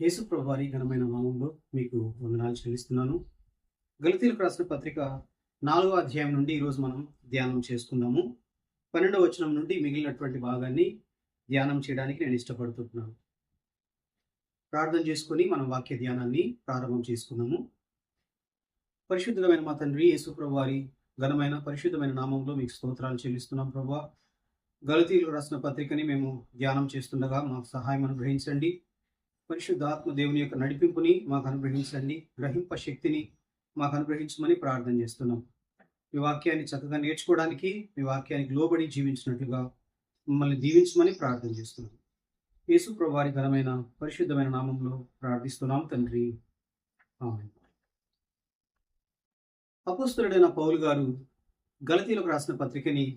యేసు ప్రభు వారి ఘనమైన నామంలో మీకు వందనాలు చెల్లిస్తున్నాను. గలతీలకు రాసిన పత్రిక 4వ అధ్యాయం నుండి ఈరోజు మనం ధ్యానం చేసుకుందాము. 12వ వచనం నుండి మిగిలినటువంటి భాగాన్ని ధ్యానం చేయడానికి నేను ఇష్టపడుతున్నాను. ప్రార్థన చేసుకుని మనం వాక్య ధ్యానాన్ని ప్రారంభం చేసుకుందాము. పరిశుద్ధమైన మా తండ్రి యేసు ప్రభు వారి ఘనమైన పరిశుద్ధమైన నామంలో మీకు స్తోత్రాలు చెల్లిస్తున్నాం. ప్రభువా, గలతీలకు రాసిన పత్రికని మేము ధ్యానం చేస్తుండగా మాకు సహాయం అనుగ్రహించండి. పరిశుద్ధాత్మ దేవుని యొక్క నడిపింపుని మాకు అనుగ్రహించండి. గ్రహింప శక్తిని మాకు అనుగ్రహించమని ప్రార్థన చేస్తున్నాం. మీ వాక్యాన్ని చక్కగా నేర్చుకోవడానికి, మీ వాక్యానికి లోబడి జీవించినట్లుగా మమ్మల్ని దీవించమని ప్రార్థన చేస్తున్నాం. యేసు ప్రభు వారి ఘనమైన పరిశుద్ధమైన నామంలో ప్రార్థిస్తున్నాం తండ్రి, ఆమేన్. అపోస్తలుడైన పౌలు గారు గలతీలకు రాసిన పత్రికని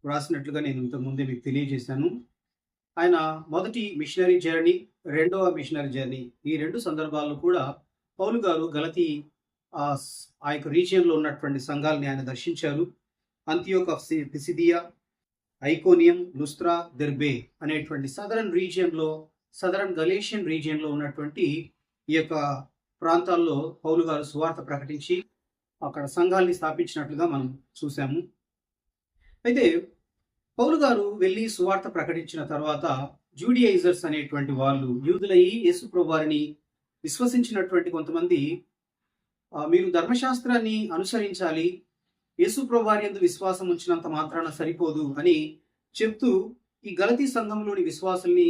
రాసినట్లుగా నేను ఇంతకుముందే మీకు తెలియజేశాను. ఆయన మొదటి మిషనరీ జర్నీ, రెండవ మిషనరీ జర్నీ, ఈ రెండు సందర్భాల్లో కూడా పౌలు గారు గలతీ ఆ యొక్క రీజియన్లో ఉన్నటువంటి సంఘాలని ఆయన దర్శించారు. అంతియోక్ ఆఫ్ పిసిదియా, ఐకోనియం, లుస్త్రా, దెర్బే అనేటువంటి సదరన్ గలేషియన్ రీజియన్లో ఉన్నటువంటి ఈ యొక్క ప్రాంతాల్లో పౌలు గారు సువార్త ప్రకటించి అక్కడ సంఘాలని స్థాపించినట్లుగా మనం చూసాము. అయితే పౌలు గారు వెళ్ళి సువార్త ప్రకటించిన తర్వాత జూడియైజర్స్ అనేటువంటి వాళ్ళు, యూదులయ్యి యేసు ప్రభు వారిని విశ్వసించినటువంటి కొంతమంది, మీరు ధర్మశాస్త్రాన్ని అనుసరించాలి, యేసు ప్రభు వారి యందు విశ్వాసం ఉంచినంత మాత్రాన సరిపోదు అని చెప్తూ ఈ గలతీ సంఘంలోని విశ్వాసుల్ని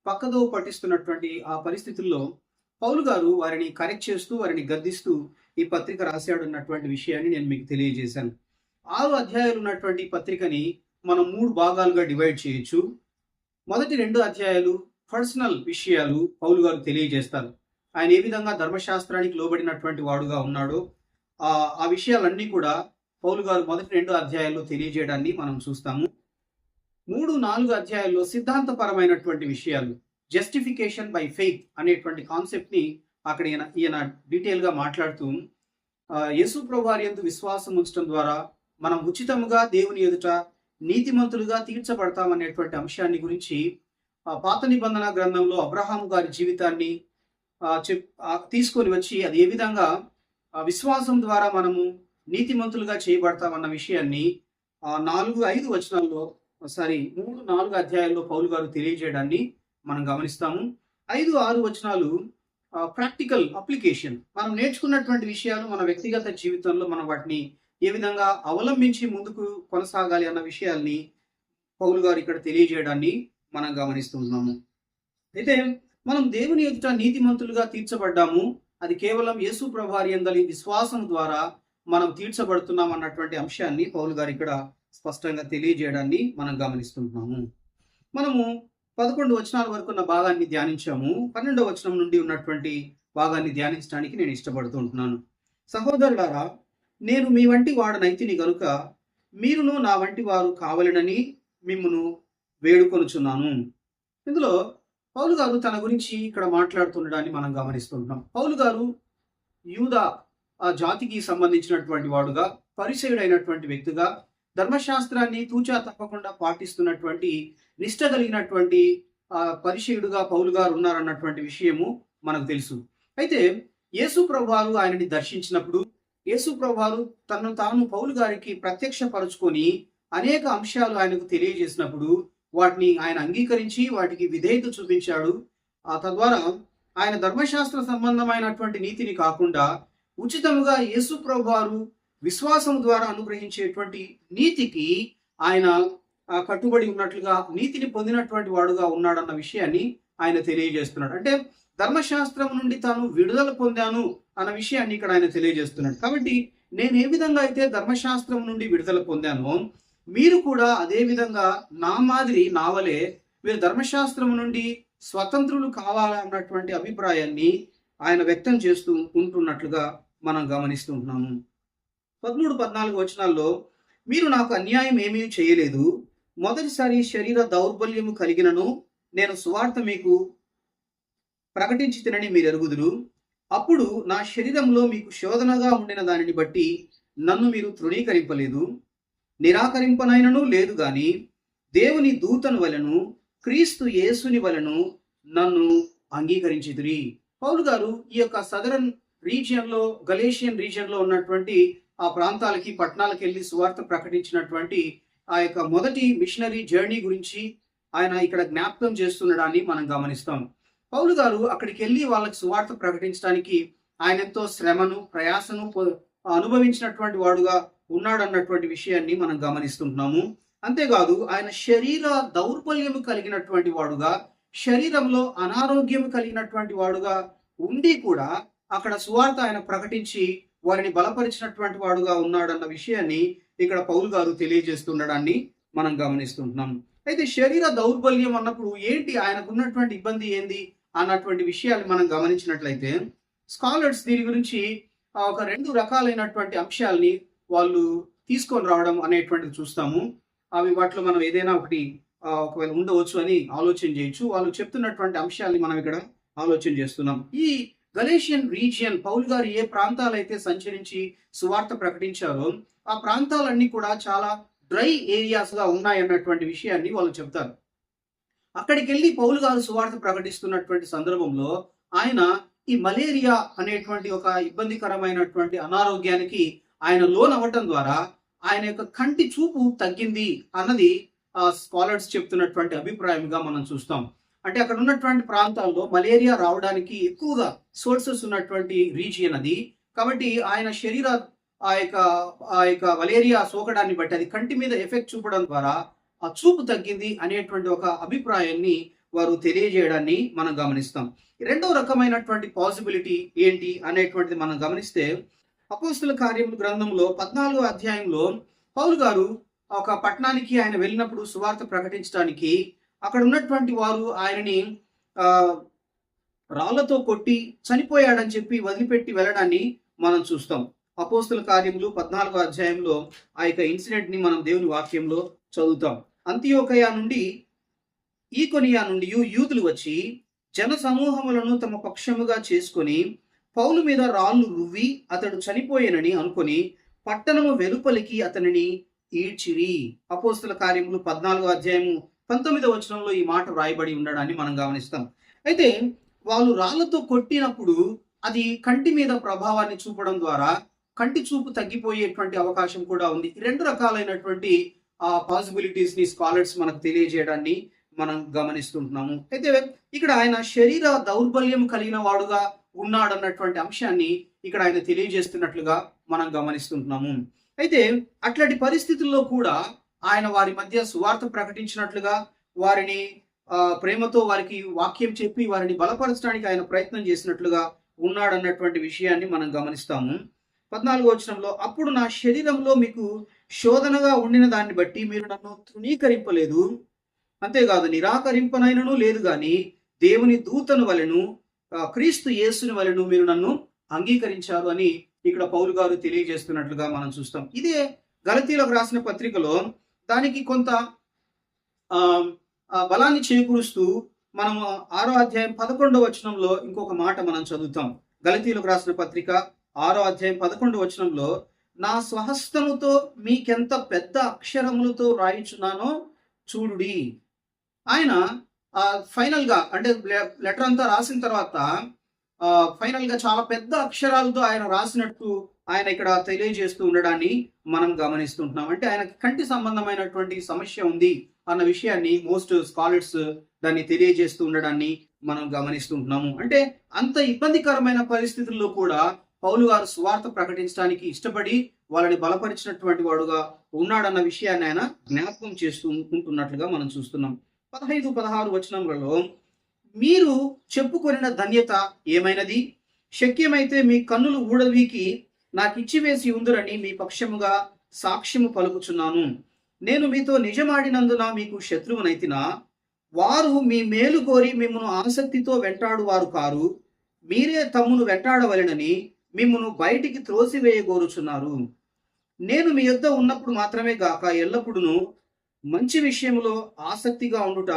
పక్కదో పట్టిస్తున్నటువంటి ఆ పరిస్థితుల్లో పౌలు గారు వారిని కరెక్ట్ చేస్తూ, వారిని గద్దిస్తూ ఈ పత్రిక రాశాడన్నటువంటి విషయాన్ని నేను మీకు తెలియజేశాను. 6 అధ్యాయాలు ఉన్నటువంటి పత్రికని మనం 3 భాగాలుగా డివైడ్ చేయొచ్చు. మొదటి 2 అధ్యాయాలు పర్సనల్ విషయాలు పౌలు గారు తెలియజేస్తారు. ఆయన ఏ విధంగా ధర్మశాస్త్రానికి లోబడినటువంటి వాడుగా ఉన్నాడో ఆ విషయాలన్నీ కూడా పౌలు గారు మొదటి 2 అధ్యాయాల్లో తెలియజేయడాన్ని మనం చూస్తాము. 3-4 అధ్యాయాల్లో సిద్ధాంతపరమైనటువంటి విషయాలు, జస్టిఫికేషన్ బై ఫెయిత్ అనేటువంటి కాన్సెప్ట్ని అక్కడ ఈయన డీటెయిల్గా మాట్లాడుతూ, యేసు ప్రభు వారి యందు విశ్వాసం ఉంచడం ద్వారా మనం ఉచితముగా దేవుని ఎదుట నీతిమంతులుగా తీర్చబడతామనేటువంటి అంశాన్ని గురించి పాత నిబంధన గ్రంథంలో అబ్రహాము గారి జీవితాన్ని తీసుకొని వచ్చి అది ఏ విధంగా విశ్వాసం ద్వారా మనము నీతిమంతులుగా చేయబడతామన్న విషయాన్ని 4-5 వచనాల్లో 3-4 అధ్యాయాల్లో పౌలు గారు తెలియజేయడాన్ని మనం గమనిస్తాము. 5-6 వచనాలు ప్రాక్టికల్ అప్లికేషన్, మనం నేర్చుకున్నటువంటి విషయాలు మన వ్యక్తిగత జీవితంలో మనం వాటిని ఏ విధంగా అవలంబించి ముందుకు కొనసాగాలి అన్న విషయాల్ని పౌలు గారు ఇక్కడ తెలియజేయడాన్ని మనం గమనిస్తున్నాము. అయితే మనం దేవుని ఎదుట నీతిమంతులుగా తీర్చబడ్డాము, అది కేవలం యేసు ప్రభు వారి యందలి విశ్వాసం ద్వారా మనం తీర్చబడుతున్నాం అన్నటువంటి అంశాన్ని పౌలు గారు ఇక్కడ స్పష్టంగా తెలియజేయడాన్ని మనం గమనిస్తున్నాము. మనము 11 వచనాల వరకు ఉన్న భాగాన్ని ధ్యానించాము. 12వ వచనం నుండి ఉన్నటువంటి భాగాన్ని ధ్యానించడానికి నేను ఇష్టపడుతుంటున్నాను. సహోదరులారా, నేను మీ వంటి వాడనైతిని గనుక మీరును నా వంటి వారు కావాలనని మిమ్మును వేడుకొనుచున్నాను. ఇందులో పౌలు గారు తన గురించి ఇక్కడ మాట్లాడుతుండడాన్ని మనం గమనిస్తుంటాం. పౌలు గారు యూదా ఆ జాతికి సంబంధించినటువంటి వాడుగా, పరిచయుడైనటువంటి వ్యక్తిగా, ధర్మశాస్త్రాన్ని తూచా తప్పకుండా పాటిస్తున్నటువంటి నిష్ట కలిగినటువంటి పరిచయుడుగా పౌలు గారు ఉన్నారన్నటువంటి విషయము మనకు తెలుసు. అయితే యేసు ప్రభు వారు ఆయనని దర్శించినప్పుడు, యేసు ప్రభు వారు తనను తాను పౌలు గారికి ప్రత్యక్షపరుచుకొని అనేక అంశాలు ఆయనకు తెలియజేసినప్పుడు వాటిని ఆయన అంగీకరించి వాటికి విధేయత చూపించాడు. తద్వారా ఆయన ధర్మశాస్త్ర సంబంధమైనటువంటి నీతిని కాకుండా ఉచితముగా యేసు ప్రభు వారు విశ్వాసం ద్వారా అనుగ్రహించేటువంటి నీతికి ఆయన కట్టుబడి ఉన్నట్లుగా, నీతిని పొందినటువంటి వాడుగా ఉన్నాడన్న విషయాన్ని ఆయన తెలియజేస్తున్నాడు. అంటే ధర్మశాస్త్రం నుండి తాను విడుదల పొందాను అన్న విషయాన్ని ఇక్కడ ఆయన తెలియజేస్తున్నాడు. కాబట్టి నేను ఏ విధంగా అయితే ధర్మశాస్త్రం నుండి విడుదల పొందానో మీరు కూడా అదే విధంగా నా మాదిరి, నా వలె మీరు ధర్మశాస్త్రం నుండి స్వతంత్రులు కావాలన్నటువంటి అభిప్రాయాన్ని ఆయన వ్యక్తం చేస్తూ ఉంటున్నట్లుగా మనం గమనిస్తుంటున్నాము. 13-14 వచనాల్లో, మీరు నాకు అన్యాయం ఏమీ చేయలేదు, మొదటిసారి శరీర దౌర్బల్యము కలిగినను నేను సువార్త మీకు ప్రకటించి తినని మీరు ఎరుగుదురు. అప్పుడు నా శరీరంలో మీకు శోధనగా ఉండిన దానిని బట్టి నన్ను మీరు తృణీకరింపలేదు, నిరాకరింపనైనను లేదు గాని దేవుని దూతను వలెను క్రీస్తు యేసుని వలెను నన్ను అంగీకరించితిరి. పౌలు గారు ఈ యొక్క సదరన్ రీజియన్లో, గలేషియన్ రీజియన్లో ఉన్నటువంటి ఆ ప్రాంతాలకి, పట్టణాలకు వెళ్ళి సువార్త ప్రకటించినటువంటి ఆ యొక్క మొదటి మిషనరీ జర్నీ గురించి ఆయన ఇక్కడ జ్ఞాపకం చేస్తుండడాన్ని మనం గమనిస్తాం. పౌలు గారు అక్కడికి వెళ్ళి వాళ్ళకి సువార్త ప్రకటించడానికి ఆయన ఎంతో శ్రమను, ప్రయాసను అనుభవించినటువంటి వాడుగా ఉన్నాడన్నటువంటి విషయాన్ని మనం గమనిస్తుంటున్నాము. అంతేకాదు ఆయన శరీర దౌర్బల్యము కలిగినటువంటి వాడుగా, శరీరంలో అనారోగ్యం కలిగినటువంటి వాడుగా ఉండి కూడా అక్కడ సువార్త ఆయన ప్రకటించి వారిని బలపరిచినటువంటి వాడుగా ఉన్నాడన్న విషయాన్ని ఇక్కడ పౌలు గారు తెలియజేస్తుండడాన్ని మనం గమనిస్తుంటున్నాం. అయితే శరీర దౌర్బల్యం అన్నప్పుడు ఏంటి, ఆయనకున్నటువంటి ఇబ్బంది ఏంది అన్నటువంటి విషయాన్ని మనం గమనించినట్లయితే స్కాలర్స్ దీని గురించి ఒక 2 రకాలైనటువంటి అంశాలని వాళ్ళు తీసుకొని రావడం అనేటువంటిది చూస్తాము. అవి వాటిలో మనం ఏదైనా ఒకవేళ ఉండవచ్చు అని ఆలోచన చేయొచ్చు. వాళ్ళు చెప్తున్నటువంటి అంశాలని మనం ఇక్కడ ఆలోచన చేస్తున్నాం. ఈ గలేషియన్ రీజియన్, పౌలు గారు ఏ ప్రాంతాలైతే సంచరించి సువార్త ప్రకటించారో ఆ ప్రాంతాలన్నీ కూడా చాలా డ్రై ఏరియాస్ గా ఉన్నాయన్నటువంటి విషయాన్ని వాళ్ళు చెప్తారు. అక్కడికి వెళ్ళి పౌలు గారు సువార్త ప్రకటిస్తున్నటువంటి సందర్భంలో ఆయన ఈ మలేరియా అనేటువంటి ఒక ఇబ్బందికరమైనటువంటి అనారోగ్యానికి ఆయన లోనవ్వటం ద్వారా ఆయన యొక్క కంటి చూపు తగ్గింది అన్నది స్కాలర్స్ చెప్తున్నటువంటి అభిప్రాయంగా మనం చూస్తాం. అంటే అక్కడ ఉన్నటువంటి ప్రాంతాల్లో మలేరియా రావడానికి ఎక్కువగా సోర్సెస్ ఉన్నటువంటి రీజియన్ అది. కాబట్టి ఆయన శరీర ఆ యొక్క మలేరియా సోకడాన్ని బట్టి అది కంటి మీద ఎఫెక్ట్ చూపడం ద్వారా ఆ చూపు తగ్గింది అనేటువంటి ఒక అభిప్రాయాన్ని వారు తెలియజేయడాన్ని మనం గమనిస్తాం. రెండవ రకమైనటువంటి పాసిబిలిటీ ఏంటి అనేటువంటిది మనం గమనిస్తే అపోస్తుల కార్యముల గ్రంథంలో 14వ అధ్యాయంలో పౌలు గారు ఒక పట్టణానికి ఆయన వెళ్ళినప్పుడు సువార్త ప్రకటించడానికి అక్కడ ఉన్నటువంటి వారు ఆయనని రాళ్లతో కొట్టి చనిపోయాడని చెప్పి వదిలిపెట్టి వెళ్ళడాన్ని మనం చూస్తాం. అపోస్తుల కార్యములు 14వ అధ్యాయంలో ఆ యొక్క ఇన్సిడెంట్ ని మనం దేవుని వాక్యంలో చదువుతాం. అంతియోకయ నుండి, ఈకొనియా నుండి యూదులు వచ్చి జన సమూహములను తమ పక్షముగా చేసుకొని పౌలు మీద రాళ్ళు రువ్వి అతడు చనిపోయేనని అనుకొని పట్టణము వెలుపలికి అతనిని ఈడ్చిరి. అపోస్తుల కార్యములు 14వ అధ్యాయము 19వ వచనంలో ఈ మాట వ్రాయబడి ఉండడాన్ని మనం గమనిస్తాం. అయితే వాళ్ళు రాళ్లతో కొట్టినప్పుడు అది కంటి మీద ప్రభావాన్ని చూపడం ద్వారా కంటి చూపు తగ్గిపోయేటువంటి అవకాశం కూడా ఉంది. ఈ 2 రకాలైనటువంటి పాసిబిలిటీస్ ని స్కాలర్స్ మనకు తెలియజేయడాన్ని మనం గమనిస్తుంటున్నాము. అయితే ఇక్కడ ఆయన శరీర దౌర్బల్యం కలిగిన వాడుగా ఉన్నాడన్నటువంటి అంశాన్ని ఇక్కడ ఆయన తెలియజేస్తున్నట్లుగా మనం గమనిస్తుంటున్నాము. అయితే అట్లాంటి పరిస్థితుల్లో కూడా ఆయన వారి మధ్య సువార్త ప్రకటించినట్లుగా, వారిని ప్రేమతో వారికి వాక్యం చెప్పి వారిని బలపరచడానికి ఆయన ప్రయత్నం చేసినట్లుగా ఉన్నాడన్నటువంటి విషయాన్ని మనం గమనిస్తాము. 14వ వచనంలో, అప్పుడు నా శరీరంలో మీకు శోధనగా ఉండిన దాన్ని బట్టి మీరు నన్ను తృణీకరింపలేదు, అంతేకాదు నిరాకరింపనైనను లేదు గాని దేవుని దూతను వలెను క్రీస్తు యేసుని వలెను మీరు నన్ను అంగీకరించారు అని ఇక్కడ పౌలు గారు తెలియజేస్తున్నట్లుగా మనం చూస్తాం. ఇదే గలతీలకు రాసిన పత్రికలో దానికి కొంత బలాన్ని చేకూరుస్తూ మనం 6వ అధ్యాయం 11వ వచనంలో ఇంకొక మాట మనం చదువుతాం. గలతీలకు రాసిన పత్రిక 6వ అధ్యాయం 11వ వచనంలో, నా స్వహస్తముతో మీకెంత పెద్ద అక్షరములతో రాయిచున్నానో చూడుడి. ఆయన ఫైనల్ గా, అంటే లెటర్ అంతా రాసిన తర్వాత ఫైనల్ గా చాలా పెద్ద అక్షరాలతో ఆయన రాసినట్టు ఆయన ఇక్కడ తెలియజేస్తూ ఉండడాన్ని మనం గమనిస్తుంటున్నాం. అంటే ఆయన కంటి సంబంధమైనటువంటి సమస్య ఉంది అన్న విషయాన్ని మోస్ట్ స్కాలర్స్ దాన్ని తెలియజేస్తూ ఉండడాన్ని మనం గమనిస్తుంటున్నాము. అంటే అంత ఇబ్బందికరమైన పరిస్థితుల్లో కూడా పౌలు గారు సువార్త ప్రకటించడానికి ఇష్టపడి వాళ్ళని బలపరిచినటువంటి వాడుగా ఉన్నాడన్న విషయాన్ని ఆయన జ్ఞాపకం చేస్తూ ఉంటున్నట్లుగా మనం చూస్తున్నాం. 15-16 వచనములలో, మీరు చెప్పుకొనిన ధన్యత ఏమైనది? శక్యమైతే మీ కన్నులు ఊడవీకి నాకు ఇచ్చివేసి ఉందురని మీ పక్షముగా సాక్ష్యము పలుకుచున్నాను. నేను మీతో నిజమాడినందున మీకు శత్రువునైతినా? వారు మీ మేలు కోరి మిమ్మును ఆసక్తితో వెంటాడువారు కారు, మీరే తమ్మును వెంటాడవలెనని మిమ్మును బయటికి త్రోసివేయగోరుచున్నారు. నేను మీ యొద్ద ఉన్నప్పుడు మాత్రమే గాక ఎల్లప్పుడూ మంచి విషయంలో ఆసక్తిగా ఉండుట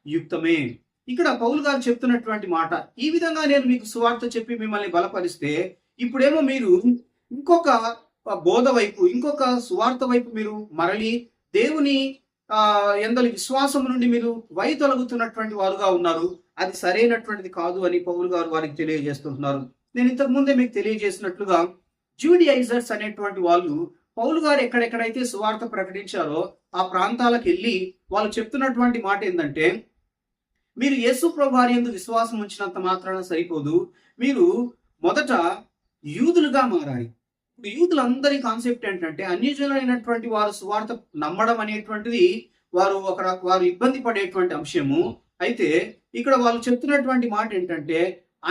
యుక్తమే. ఇక్కడ పౌలు గారు చెప్తున్నటువంటి మాట, ఈ విధంగా నేను మీకు సువార్త చెప్పి మిమ్మల్ని బలపరిస్తే ఇప్పుడేమో మీరు ఇంకొక బోధ వైపు, ఇంకొక సువార్త వైపు మీరు మరలి దేవుని ఎందలి విశ్వాసం నుండి మీరు వైతొలగుతున్నటువంటి వారుగా ఉన్నారు. అది సరైనటువంటిది కాదు అని పౌలు గారు వారికి తెలియజేస్తుంటున్నారు. నేను ఇంతకు ముందే మీకు తెలియజేసినట్లుగా జూడియైజర్స్ అనేటువంటి వాళ్ళు పౌలు గారు ఎక్కడెక్కడైతే సువార్త ప్రకటించారో ఆ ప్రాంతాలకు వెళ్ళి వాళ్ళు చెప్తున్నటువంటి మాట ఏంటంటే, మీరు యేసు ప్రభువారి యందు విశ్వాసం ఉంచినంత మాత్రాన సరిపోదు, మీరు మొదట యూదులుగా మారాలి. ఇప్పుడు యూదులందరి కాన్సెప్ట్ ఏంటంటే, అన్యజనులైనటువంటి వారు సువార్త నమ్మడం అనేటువంటిది వారు ఇబ్బంది పడేటువంటి అంశము. అయితే ఇక్కడ వాళ్ళు చెప్తున్నటువంటి మాట ఏంటంటే,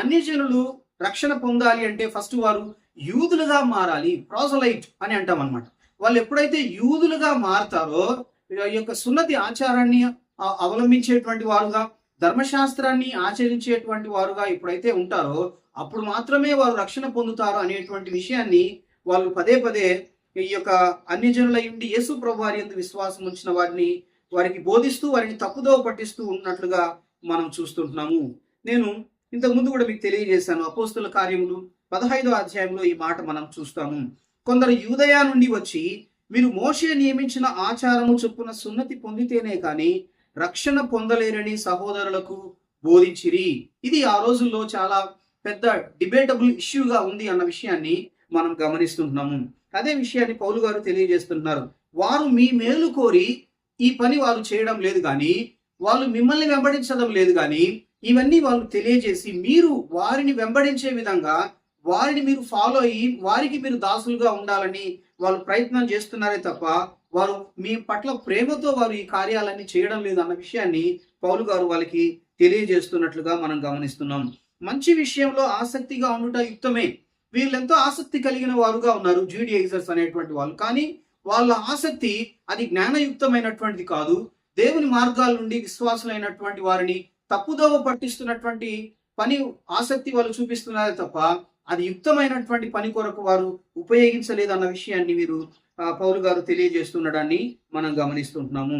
అన్యజనులు రక్షణ పొందాలి అంటే ఫస్ట్ వారు యూదులుగా మారాలి. ప్రాసలైట్ అని అంటాం అనమాట. వాళ్ళు ఎప్పుడైతే యూదులుగా మారతారో ఈ యొక్క సున్నతి ఆచారాన్ని అవలంబించేటువంటి వారుగా, ధర్మశాస్త్రాన్ని ఆచరించేటువంటి వారుగా ఎప్పుడైతే ఉంటారో అప్పుడు మాత్రమే వారు రక్షణ పొందుతారు అనేటువంటి విషయాన్ని వాళ్ళు పదే పదే ఈ యొక్క అన్యజనులై ఉండి యేసు ప్రభువారి యందు విశ్వాసం ఉంచిన వారికి బోధిస్తూ వారిని తప్పుదోవ పట్టిస్తూ ఉన్నట్లుగా మనం చూస్తుంటున్నాము. నేను ఇంతకు ముందు కూడా మీకు తెలియజేశాను. అపోస్తుల కార్యములు 15వ అధ్యాయంలో ఈ మాట మనం చూస్తాము. కొందరు యూదయ నుండి వచ్చి, మీరు మోషే నియమించిన ఆచారము చొప్పున సున్నతి పొందితేనే కానీ రక్షణ పొందలేరని సహోదరులకు బోధించిరి. ఇది ఆ రోజుల్లో చాలా పెద్ద డిబేటబుల్ ఇష్యూగా ఉంది అన్న విషయాన్ని మనం గమనిస్తుంటున్నాము. అదే విషయాన్ని పౌలు గారు తెలియజేస్తున్నారు. వారు మీ మేలు కోరి ఈ పని వారు చేయడం లేదు కానీ, వాళ్ళు మిమ్మల్ని వెంబడించడం లేదు కానీ, ఇవన్నీ వాళ్ళు తెలియజేసి మీరు వారిని వెంబడించే విధంగా వారిని మీరు ఫాలో అయ్యి వారికి మీరు దాసులుగా ఉండాలని వాళ్ళు ప్రయత్నం చేస్తున్నారే తప్ప వారు మీ పట్ల ప్రేమతో వారు ఈ కార్యాలన్నీ చేయడం లేదు అన్న విషయాన్ని పౌలు గారు వాళ్ళకి తెలియజేస్తున్నట్లుగా మనం గమనిస్తున్నాం. మంచి విషయంలో ఆసక్తిగా ఉండుట యుక్తమే. వీళ్ళెంతో ఆసక్తి కలిగిన వారుగా ఉన్నారు జూడియైజర్స్ అనేటువంటి వాళ్ళు. కానీ వాళ్ళ ఆసక్తి అది జ్ఞానయుక్తమైనటువంటిది కాదు. దేవుని మార్గాల నుండి విశ్వాసులైనటువంటి వారిని తప్పుదోవ పట్టిస్తున్నటువంటి పని ఆసక్తి వాళ్ళు చూపిస్తున్నారే తప్ప అది యుక్తమైనటువంటి పని కొరకు వారు ఉపయోగించలేదు అన్న విషయాన్ని వీరు పౌలు గారు తెలియజేస్తుండడాన్ని మనం గమనిస్తుంటున్నాము.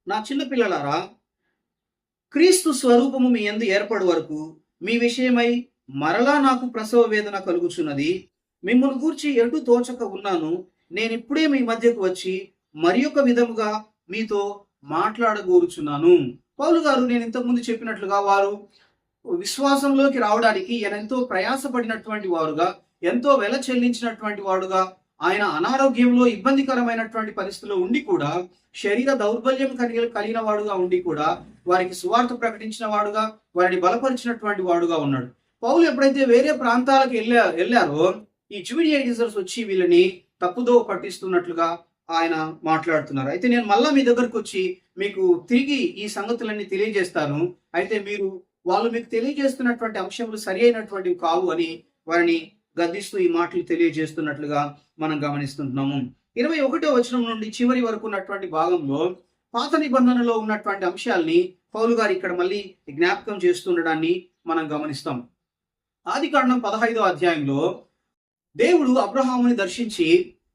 నా చిన్న పిల్లలారా, క్రీస్తు స్వరూపము మీ యందు ఏర్పడు వరకు మీ విషయమై మరలా నాకు ప్రసవ వేదన కలుగుచున్నది. మిమ్మల్ని గూర్చి ఎటు తోచక ఉన్నాను. నేను ఇప్పుడే మీ మధ్యకు వచ్చి మరి ఒక విధముగా మీతో మాట్లాడగోరుచున్నాను. పౌలు గారు నేను ఇంతకుముందు చెప్పినట్లుగా వారు విశ్వాసంలోకి రావడానికి ఎంతో ప్రయాసపడినటువంటి వారుగా, ఎంతో వెల చెల్లించినటువంటి వాడుగా, ఆయన అనారోగ్యంలో ఇబ్బందికరమైనటువంటి పరిస్థితుల్లో ఉండి కూడా, శరీర దౌర్బల్యం కలిగిన వాడుగా ఉండి కూడా వారికి సువార్త ప్రకటించిన వాడుగా, వారిని బలపరిచినటువంటి వాడుగా ఉన్నాడు. పౌలు ఎప్పుడైతే వేరే ప్రాంతాలకు వెళ్ళారో ఈ జూడియైజర్స్ వచ్చి వీళ్ళని తప్పుదో పట్టిస్తున్నట్లుగా ఆయన మాట్లాడుతున్నారు. అయితే నేను మళ్ళా మీ దగ్గరకు వచ్చి మీకు తిరిగి ఈ సంగతులన్నీ తెలియజేస్తాను. అయితే వాళ్ళు మీకు తెలియజేస్తున్నటువంటి అంశములు సరి అయినటువంటివి కావు అని వారిని గద్దిస్తూ ఈ మాటలు తెలియజేస్తున్నట్లుగా మనం గమనిస్తుంటున్నాము. 21వ వచనం నుండి చివరి వరకు ఉన్నటువంటి భాగంలో పాత నిబంధనలో ఉన్నటువంటి అంశాలని పౌలు గారు ఇక్కడ మళ్ళీ జ్ఞాపకం చేస్తుండడాన్ని మనం గమనిస్తాం. ఆదికాండం 15వ అధ్యాయంలో దేవుడు అబ్రహాముని దర్శించి,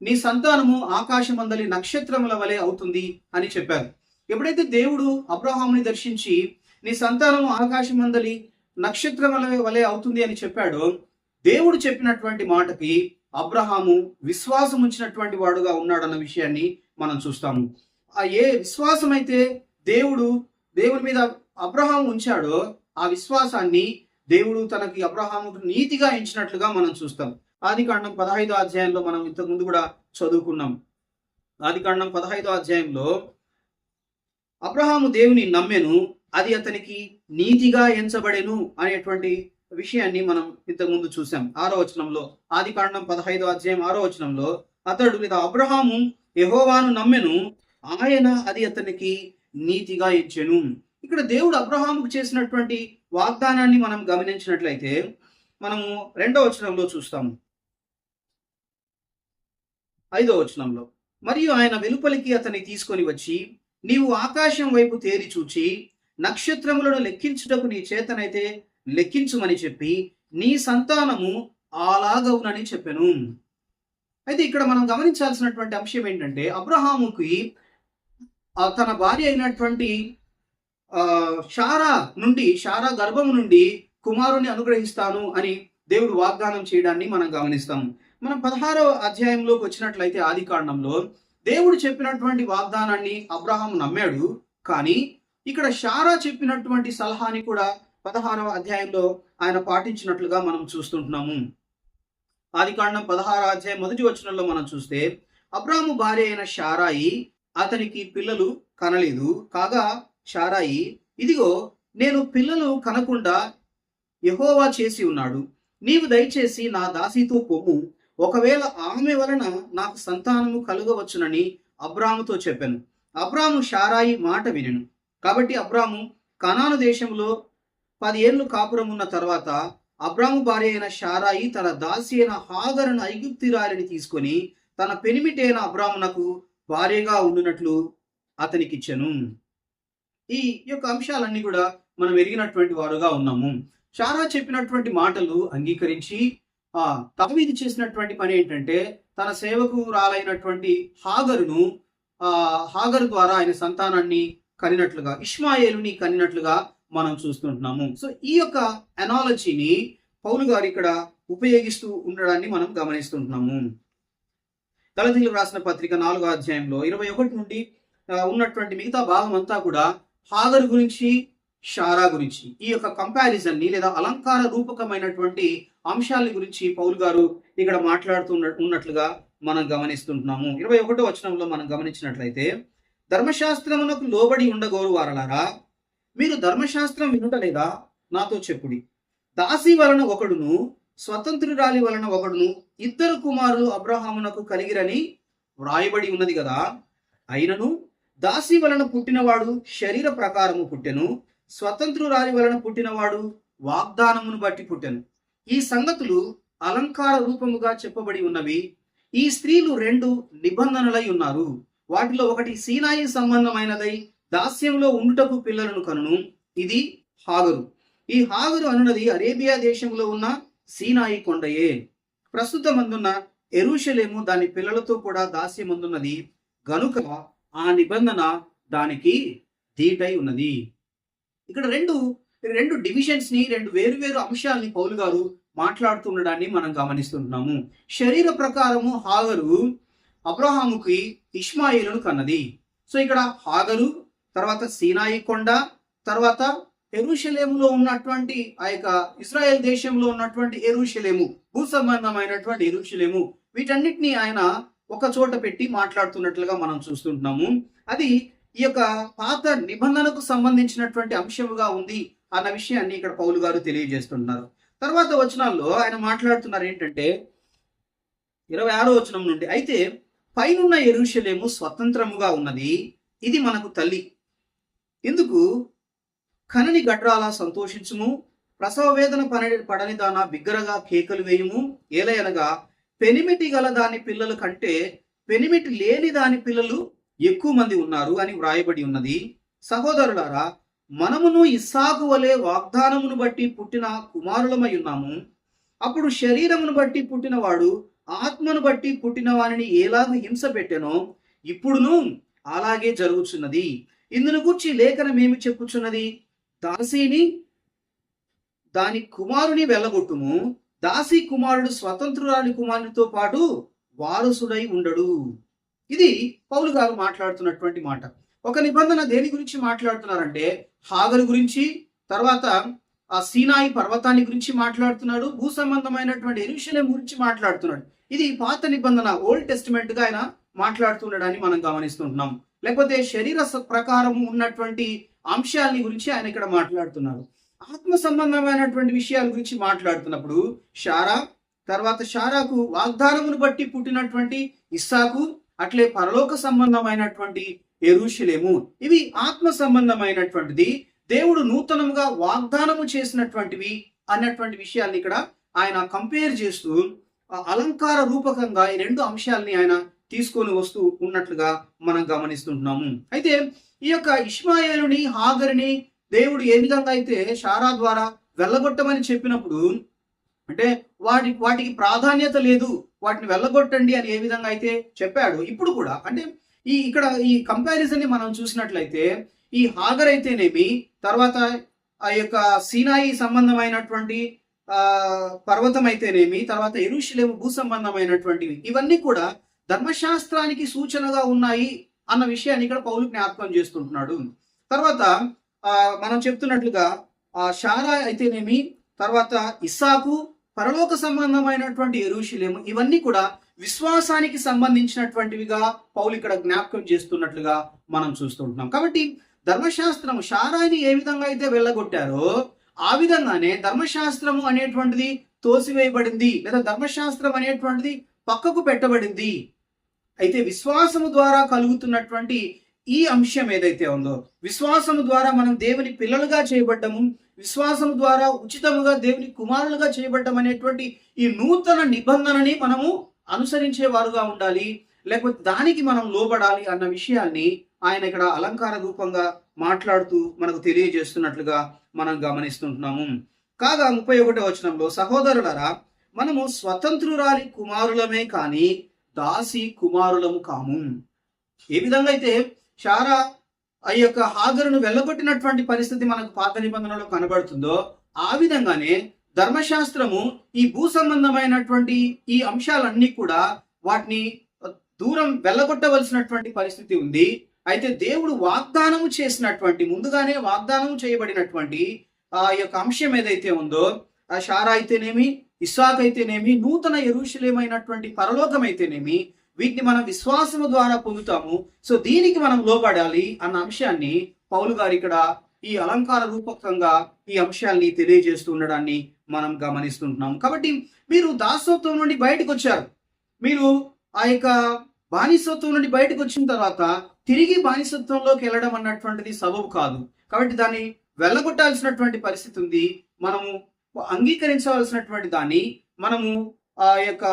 నీ సంతానము ఆకాశమందలి నక్షత్రముల వలె అవుతుంది అని చెప్పారు. ఎప్పుడైతే దేవుడు అబ్రహాముని దర్శించి నీ సంతానము ఆకాశమందలి నక్షత్రముల వలె అవుతుంది అని చెప్పాడో, దేవుడు చెప్పినటువంటి మాటకి అబ్రహాము విశ్వాసం ఉంచినటువంటి వాడుగా ఉన్నాడన్న విషయాన్ని మనం చూస్తాము. ఏ విశ్వాసం అయితే దేవుని మీద అబ్రహాము ఉంచాడో ఆ విశ్వాసాన్ని దేవుడు తనకి అబ్రహాముకు నీతిగా ఎంచినట్లుగా మనం చూస్తాం. ఆదికాండం 15వ అధ్యాయంలో మనం ఇంతకు ముందు కూడా చదువుకున్నాం. ఆదికాండం 15వ అధ్యాయంలో అబ్రహాము దేవుని నమ్మెను, అది అతనికి నీతిగా ఎంచబడెను అనేటువంటి విషయాన్ని మనం ఇంతకు ముందు చూసాం. 6వ వచనంలో, ఆదికాండం 15వ అధ్యాయం 6వ వచనంలో అబ్రహాము యెహోవాను నమ్మెను, ఆయన అది అతనికి నీతిగా ఎంచెను. ఇక్కడ దేవుడు అబ్రహాముకు చేసినటువంటి వాగ్దానాన్ని మనం గమనించినట్లయితే మనము 2వ వచనంలో చూస్తాము. 5వ వచనంలో, మరియు ఆయన వెలుపలికి అతన్ని తీసుకొని వచ్చి, నీవు ఆకాశం వైపు తేరి చూచి నక్షత్రములను లెక్కించుటకు నీ చేతనైతే లెక్కించుమని చెప్పి నీ సంతానము అలాగవునని చెప్పెను. అయితే ఇక్కడ మనం గమనించాల్సినటువంటి అంశం ఏంటంటే, అబ్రహాముకి తన భార్య అయినటువంటి షారా గర్భము నుండి కుమారుని అనుగ్రహిస్తాను అని దేవుడు వాగ్దానం చేయడాన్ని మనం గమనిస్తాము. మనం 16వ అధ్యాయంలోకి వచ్చినట్లయితే ఆదికాండంలో దేవుడు చెప్పినటువంటి వాగ్దానాన్ని అబ్రహాము నమ్మాడు. కానీ ఇక్కడ షారా చెప్పినటువంటి సలహాని కూడా 16వ అధ్యాయంలో ఆయన పాటించినట్లుగా మనం చూస్తుంటున్నాము. ఆదికాండం 16వ అధ్యాయం మొదటి వచనంలో మనం చూస్తే, అబ్రాము భార్య అయిన షారాయి అతనికి పిల్లలు కనలేదు. కాగా షారాయి, ఇదిగో నేను పిల్లలు కనకుండా యెహోవా చేసి ఉన్నాడు. నీవు దయచేసి నా దాసితో పొమ్ము, ఒకవేళ ఆమె వలన నాకు సంతానము కలుగవచ్చునని అబ్రాముతో చెప్పాను. అబ్రాము షారాయి మాట వినెను. కాబట్టి అబ్రాము కనాను దేశంలో 10 ఏళ్ళు కాపురం ఉన్న తర్వాత అబ్రాము భార్య అయిన షారాయి తన దాసి అయిన హాగరును ఐగుప్తిరాలిని తీసుకొని తన పెనిమిటైన అబ్రామునకు భార్యగా ఉండునట్లు అతనికిచ్చెను. ఈ యొక్క అంశాలన్నీ కూడా మనం ఎరిగినటువంటి వారుగా ఉన్నాము. షారా చెప్పినటువంటి మాటలు అంగీకరించి దావీదు చేసినటువంటి పని ఏంటంటే, తన సేవకురాలైనటువంటి హాగరు ద్వారా ఆయన సంతానాన్ని కనినట్లుగా, ఇష్మాయేలుని కనినట్లుగా మనం చూస్తుంటున్నాము. సో ఈ యొక్క అనాలజీని పౌలు గారు ఇక్కడ ఉపయోగిస్తూ ఉండడాన్ని మనం గమనిస్తుంటున్నాము. గలతీయులకు రాసిన పత్రిక 4వ అధ్యాయంలో 21 నుండి ఉన్నటువంటి మిగతా భాగం అంతా కూడా హాగరు గురించి, షారా గురించి, ఈ యొక్క కంపారిజన్ ని లేదా అలంకార రూపకమైనటువంటి అంశాల గురించి పౌలు గారు ఇక్కడ మాట్లాడుతూ ఉన్నట్లుగా మనం గమనిస్తుంటున్నాము. 21వ వచనంలో మనం గమనించినట్లయితే, ధర్మశాస్త్రమునకు లోబడి ఉండగోరు వారలారా, మీరు ధర్మశాస్త్రం వినుటలేదా? నాతో చెప్పుడి. దాసి వలన ఒకడును, స్వతంత్రురాలి వలన ఒకడును, 2 కుమారులు అబ్రహామునకు కలిగిరని వ్రాయబడి ఉన్నది కదా. అయినను దాసి వలన పుట్టినవాడు శరీర ప్రకారము పుట్టెను, స్వతంత్రురాలి వలన పుట్టినవాడు వాగ్దానమును బట్టి పుట్టెను. ఈ సంగతులు అలంకార రూపముగా చెప్పబడి ఉన్నవి. ఈ స్త్రీలు 2 నిబంధనలై ఉన్నారు. వాటిలో ఒకటి సీనాయి సంబంధమైనదై దాస్యంలో ఉండుటకు పిల్లలను కనును. ఇది హాగరు. ఈ హాగరు అనున్నది అరేబియా దేశంలో ఉన్న సీనాయి కొండయే. ప్రస్తుతమందున్న యెరూషలేము దాని పిల్లలతో కూడా దాస్యమందున్నది గనుక ఆ నిబంధన దానికి దీటై ఉన్నది. ఇక్కడ రెండు డివిజన్స్ ని, 2 వేరు అంశాలని పౌలు గారు మాట్లాడుతుండడాన్ని మనం గమనిస్తుంటున్నాము. శరీర ప్రకారము హాగరు అబ్రహాముకి ఇష్మాయేలును కన్నది. సో ఇక్కడ హాగరు, తర్వాత సీనాయి కొండ, తర్వాత యెరూషలేములో ఉన్నటువంటి ఆ యొక్క ఇశ్రాయేల్ దేశంలో ఉన్నటువంటి యెరూషలేము, భూ సంబంధమైనటువంటి యెరూషలేము, వీటన్నిటిని ఆయన ఒక చోట పెట్టి మాట్లాడుతున్నట్లుగా మనం చూస్తుంటున్నాము. అది ఈ యొక్క పాత నిబంధనకు సంబంధించినటువంటి అంశముగా ఉంది అన్న విషయాన్ని ఇక్కడ పౌలు గారు తెలియజేస్తున్నారు. తర్వాత వచనాల్లో ఆయన మాట్లాడుతున్నారు ఏంటంటే, 26వ వచనం నుండి, అయితే పైనున్న యెరూషలేము స్వతంత్రముగా ఉన్నది, ఇది మనకు తల్లి. ఎందుకు కనని గడ్రాలా సంతోషించుము, ప్రసవ వేదన పడని దాన బిగ్గరగా కేకలు వేయుము. ఏలయనగా పెనిమిటి గల దాని పిల్లల కంటే పెనిమిటి లేని దాని పిల్లలు ఎక్కువ మంది ఉన్నారు అని వ్రాయబడి ఉన్నది. సహోదరులారా, మనమును ఇస్సాకు వలె వాగ్దానమును బట్టి పుట్టిన కుమారులమై ఉన్నాము. అప్పుడు శరీరమును బట్టి పుట్టినవాడు ఆత్మను బట్టి పుట్టిన వానిని ఎలాగ హింస పెట్టెనో ఇప్పుడును అలాగే జరుగుతున్నది. ఇందును గూర్చి లేఖనమేమి చెప్పుచున్నది? దాసిని దాని కుమారుని వెళ్ళగొట్టుము, దాసి కుమారుడు స్వతంత్రురాలి కుమారునితో పాటు వారసుడై ఉండడు. ఇది పౌలు గారు మాట్లాడుతున్నటువంటి మాట. ఒక నిబంధన దేని గురించి మాట్లాడుతున్నారంటే హాగరు గురించి, తర్వాత ఆ సీనాయి పర్వతాన్ని గురించి మాట్లాడుతున్నాడు, భూ సంబంధమైనటువంటి యెరూషలేము గురించి మాట్లాడుతున్నాడు. ఇది పాత నిబంధన, ఓల్డ్ టెస్టిమెంట్ గా ఆయన మాట్లాడుతుండడాన్ని మనం గమనిస్తుంటున్నాం. లేకపోతే శరీర ప్రకారము ఉన్నటువంటి అంశాలని గురించి ఆయన ఇక్కడ మాట్లాడుతున్నారు. ఆత్మ సంబంధమైనటువంటి విషయాల గురించి మాట్లాడుతున్నప్పుడు షారా, తర్వాత షారాకు వాగ్దానమును బట్టి పుట్టినటువంటి ఇస్సాకు, అట్లే పరలోక సంబంధమైనటువంటి యెరూషలేము, ఇవి ఆత్మ సంబంధమైనటువంటిది, దేవుడు నూతనంగా వాగ్దానము చేసినటువంటివి అన్నటువంటి విషయాల్ని ఇక్కడ ఆయన కంపేర్ చేస్తూ అలంకార రూపకంగా ఈ 2 అంశాలని ఆయన తీసుకొని వస్తూ ఉన్నట్లుగా మనం గమనిస్తుంటున్నాము. అయితే ఈ యొక్క ఇష్మాయేలుని, హాగరుని దేవుడు ఏ విధంగా అయితే షారా ద్వారా వెళ్ళగొట్టమని చెప్పినప్పుడు, అంటే వాటికి ప్రాధాన్యత లేదు, వాటిని వెళ్ళగొట్టండి అని ఏ విధంగా అయితే చెప్పాడు, ఇప్పుడు కూడా అంటే ఇక్కడ ఈ కంపారిజన్ ని మనం చూసినట్లయితే ఈ హాగర్ అయితేనేమి, తర్వాత ఆ యొక్క సీనాయి సంబంధమైనటువంటి పర్వతం అయితేనేమి, తర్వాత యెరూషలేము భూ సంబంధమైనటువంటివి, ఇవన్నీ కూడా ధర్మశాస్త్రానికి సూచనగా ఉన్నాయి అన్న విషయాన్ని ఇక్కడ పౌలు జ్ఞాపకం చేస్తుంటున్నాడు. తర్వాత మనం చెప్తున్నట్లుగా షారా అయితేనేమి, తర్వాత ఇస్సాకు, పరలోక సంబంధమైనటువంటి యెరూషలేము, ఇవన్నీ కూడా విశ్వాసానికి సంబంధించినటువంటివిగా పౌలు ఇక్కడ జ్ఞాపకం చేస్తున్నట్లుగా మనం చూస్తుంటున్నాం. కాబట్టి ధర్మశాస్త్రము షారాయిని ఏ విధంగా అయితే వెళ్ళగొట్టారో ఆ విధంగానే ధర్మశాస్త్రము అనేటువంటిది తోసివేయబడింది, లేదా ధర్మశాస్త్రం అనేటువంటిది పక్కకు పెట్టబడింది. అయితే విశ్వాసము ద్వారా కలుగుతున్నటువంటి ఈ అంశం ఏదైతే ఉందో, విశ్వాసము ద్వారా మనం దేవుని పిల్లలుగా చేయబడ్డము, విశ్వాసము ద్వారా ఉచితముగా దేవుని కుమారులుగా చేయబడ్డం అనేటువంటి ఈ నూతన నిబంధనని మనము అనుసరించే వారుగా ఉండాలి, లేకపోతే దానికి మనం లోబడాలి అన్న విషయాన్ని ఆయన ఇక్కడ అలంకార రూపంగా మాట్లాడుతూ మనకు తెలియజేస్తున్నట్లుగా మనం గమనిస్తుంటున్నాము. కాగా 31వ వచనంలో, సహోదరులారా, మనము స్వతంత్రురాలి కుమారులమే కానీ దాసి కుమారులము కాము. ఏ విధంగా అయితే షారా ఆ యొక్క హాగరును వెళ్ళగొట్టినటువంటి పరిస్థితి మనకు పాత నిబంధనలో కనబడుతుందో, ఆ విధంగానే ధర్మశాస్త్రము ఈ భూ సంబంధమైనటువంటి ఈ అంశాలన్నీ కూడా వాటిని దూరం వెళ్ళగొట్టవలసినటువంటి పరిస్థితి ఉంది. అయితే దేవుడు వాగ్దానము చేసినటువంటి, ముందుగానే వాగ్దానం చేయబడినటువంటి ఆ యొక్క అంశం ఏదైతే ఉందో, ఆ షారా అయితేనేమి, ఇస్సాకు అయితేనేమి, నూతన యెరూషలేమైనటువంటి పరలోకం అయితేనేమి, వీటిని మనం విశ్వాసము ద్వారా పొందుతాము. సో దీనికి మనం లోబడాలి అన్న అంశాన్ని పౌలు గారు ఇక్కడ ఈ అలంకార రూపకంగా ఈ అంశాన్ని తెలియజేస్తూ ఉండడాన్ని మనం గమనిస్తుంటున్నాం. కాబట్టి మీరు దాసత్వం నుండి బయటకు వచ్చారు, మీరు ఆ యొక్క బానిసత్వం నుండి బయటకు వచ్చిన తర్వాత తిరిగి బానిసత్వంలోకి వెళ్ళడం అన్నటువంటిది సబబు కాదు. కాబట్టి దాన్ని వెళ్ళగొట్టాల్సినటువంటి పరిస్థితి ఉంది. మనము అంగీకరించవలసినటువంటి దాన్ని, మనము ఆ యొక్క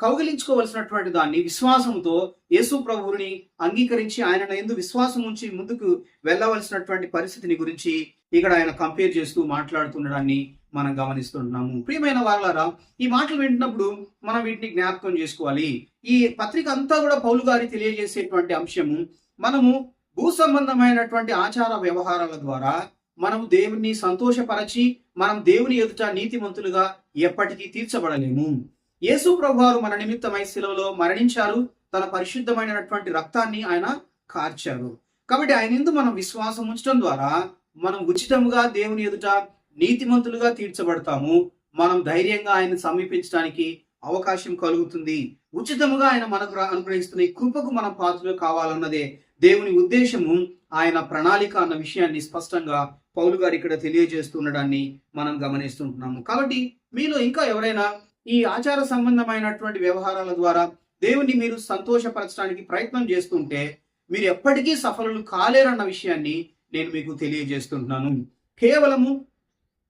కౌగిలించుకోవలసినటువంటి దాన్ని విశ్వాసంతో యేసు ప్రభువుని అంగీకరించి ఆయన యందు విశ్వాసం ఉంచి ముందుకు వెళ్ళవలసినటువంటి పరిస్థితిని గురించి ఇక్కడ ఆయన కంపేర్ చేస్తూ మాట్లాడుతుండడాన్ని మనం గమనిస్తున్నాము. ప్రియమైన వాళ్ళారా, ఈ మాటలు వింటున్నప్పుడు మనం వీటిని జ్ఞాపకం చేసుకోవాలి. ఈ పత్రిక అంతా కూడా పౌలు గారి తెలియజేసేటువంటి అంశము, మనము భూ సంబంధమైనటువంటి ఆచార వ్యవహారాల ద్వారా మనం దేవుని సంతోషపరచి మనం దేవుని ఎదుట నీతిమంతులుగా ఎప్పటికీ తీర్చబడలేము. యేసు ప్రభువారు మన నిమిత్తమై శిలువలో మరణించారు, తన పరిశుద్ధమైనటువంటి రక్తాన్ని ఆయన కార్చారు. కాబట్టి ఆయన యందు మనం విశ్వాసం ఉంచడం ద్వారా మనం ఉచితంగా దేవుని ఎదుట నీతిమంతులుగా తీర్చబడతాము. మనం ధైర్యంగా ఆయన సమీపించడానికి అవకాశం కలుగుతుంది. ఉచితముగా ఆయన మనకు అనుగ్రహిస్తున్న ఈ కృపకు మనం పాత్రలు కావాలన్నదే దేవుని ఉద్దేశము, ఆయన ప్రణాళిక అన్న విషయాన్ని స్పష్టంగా పౌలు గారు ఇక్కడ తెలియజేస్తుండడాన్ని మనం గమనిస్తుంటున్నాము. కాబట్టి మీలో ఇంకా ఎవరైనా ఈ ఆచార సంబంధమైనటువంటి వ్యవహారాల ద్వారా దేవుని మీరు సంతోషపరచడానికి ప్రయత్నం చేస్తుంటే మీరు ఎప్పటికీ సఫలులు కాలేరన్న విషయాన్ని నేను మీకు తెలియజేస్తుంటున్నాను. కేవలము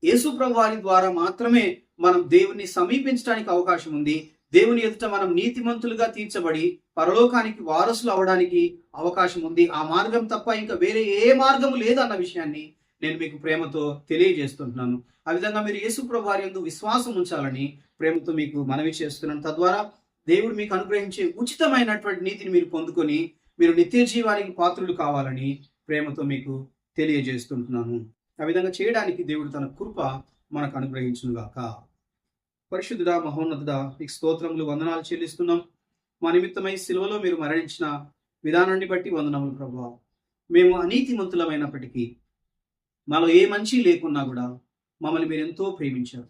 యేసు ప్రభు వారి ద్వారా మాత్రమే మనం దేవుని సమీపించడానికి అవకాశం ఉంది. దేవుని ఎదుట మనం నీతిమంతులుగా తీర్చబడి పరలోకానికి వారసులు అవడానికి అవకాశం ఉంది. ఆ మార్గం తప్ప ఇంకా వేరే ఏ మార్గము లేదన్న విషయాన్ని నేను మీకు ప్రేమతో తెలియజేస్తుంటున్నాను. ఆ విధంగా మీరు యేసు ప్రభు వారి యందు విశ్వాసం ఉంచాలని ప్రేమతో మీకు మనవి చేస్తున్నాను. తద్వారా దేవుడు మీకు అనుగ్రహించే ఉచితమైనటువంటి నీతిని మీరు పొందుకొని మీరు నిత్య జీవానికి పాత్రులు కావాలని ప్రేమతో మీకు తెలియజేస్తుంటున్నాను. ఆ విధంగా చేయడానికి దేవుడు తన కృప మనకు అనుగ్రహించునుగాక. పరిశుద్ధుడా, మహోన్నతుడా, మీకు స్తోత్రములు, వందనాలు చెల్లిస్తున్నాం. మా నిమిత్తమై సిలువలో మీరు మరణించిన విధానాన్ని బట్టి వందనములు ప్రభువా. మేము అనీతిమంతులమైనప్పటికీ, మాలో ఏ మంచి లేకున్నా కూడా మమ్మల్ని మీరు ఎంతో ప్రేమించారు.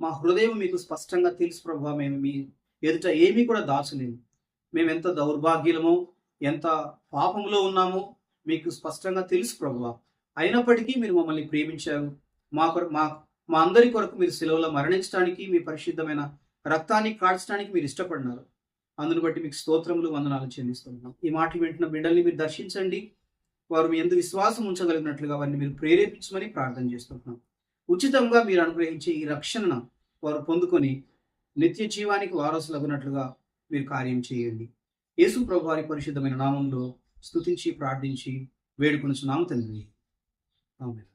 మా హృదయం మీకు స్పష్టంగా తెలుసు ప్రభువా. మేము మీ ఎదుట ఏమీ కూడా దాచలేము. మేము ఎంత దౌర్భాగ్యులమో, ఎంత పాపంలో ఉన్నామో మీకు స్పష్టంగా తెలుసు ప్రభువా. అయినప్పటికీ మీరు మమ్మల్ని ప్రేమించారు. మా అందరి కొరకు మీరు సిలువలో మరణించడానికి, మీ పరిశుద్ధమైన రక్తాన్ని కాల్చడానికి మీరు ఇష్టపడినారు. అందును బట్టి మీకు స్తోత్రములు, వందనాలు చెల్లిస్తున్నాం. ఈ మాటలు వింటున్న బిడ్డల్ని మీరు దర్శించండి. వారు మీ యందు విశ్వాసం ఉంచగలిగినట్లుగా వారిని మీరు ప్రేరేపించమని ప్రార్థన చేస్తున్నాం. ఉచితంగా మీరు అనుగ్రహించే ఈ రక్షణను వారు పొందుకొని నిత్య జీవానికి వారసులగునట్లుగా మీరు కార్యం చేయండి. యేసు ప్రభు వారి పరిశుద్ధమైన నామంలో స్తుతించి ప్రార్థించి వేడుకొనుచున్నాము తండ్రి. ఆమేన్.